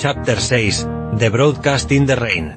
Chapter 6, The Broadcast in the Rain.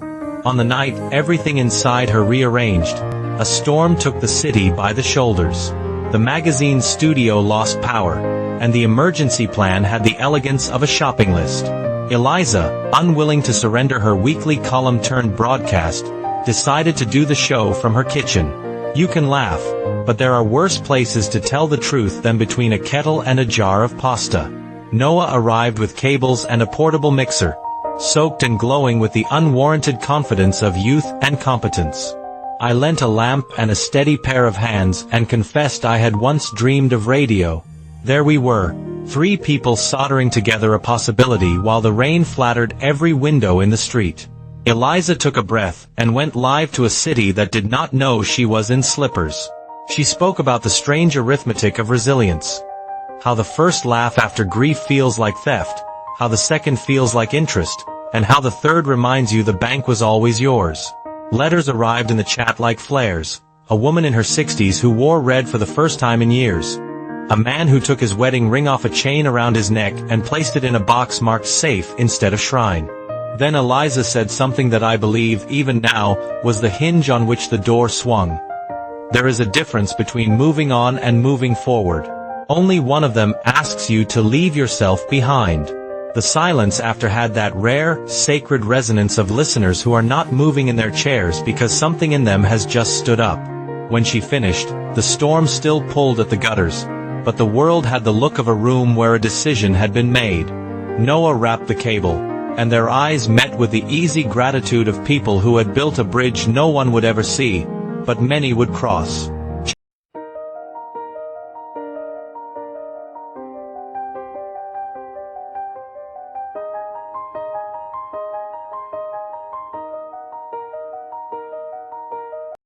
On the night everything inside her rearranged, a storm took the city by the shoulders. The magazine studio lost power, and the emergency plan had the elegance of a shopping list. Eliza, unwilling to surrender her weekly column-turned-broadcast, decided to do the show from her kitchen. You can laugh, but there are worse places to tell the truth than between a kettle and a jar of pasta. Noah arrived with cables and a portable mixer, soaked and glowing with the unwarranted confidence of youth and competence. I lent a lamp and a steady pair of hands and confessed I had once dreamed of radio. There we were, 3 people soldering together a possibility while the rain flattered every window in the street. Eliza took a breath and went live to a city that did not know she was in slippers. She spoke about the strange arithmetic of resilience. How the first laugh after grief feels like theft, how the second feels like interest, and how the third reminds you the bank was always yours. Letters arrived in the chat like flares. A woman in her 60s who wore red for the first time in years. A man who took his wedding ring off a chain around his neck and placed it in a box marked safe instead of shrine. Then Eliza said something that I believe, even now, was the hinge on which the door swung. There is a difference between moving on and moving forward. Only one of them asks you to leave yourself behind. The silence after had that rare, sacred resonance of listeners who are not moving in their chairs because something in them has just stood up. When she finished, the storm still pulled at the gutters, but the world had the look of a room where a decision had been made. Noah wrapped the cable, and their eyes met with the easy gratitude of people who had built a bridge no one would ever see, but many would cross.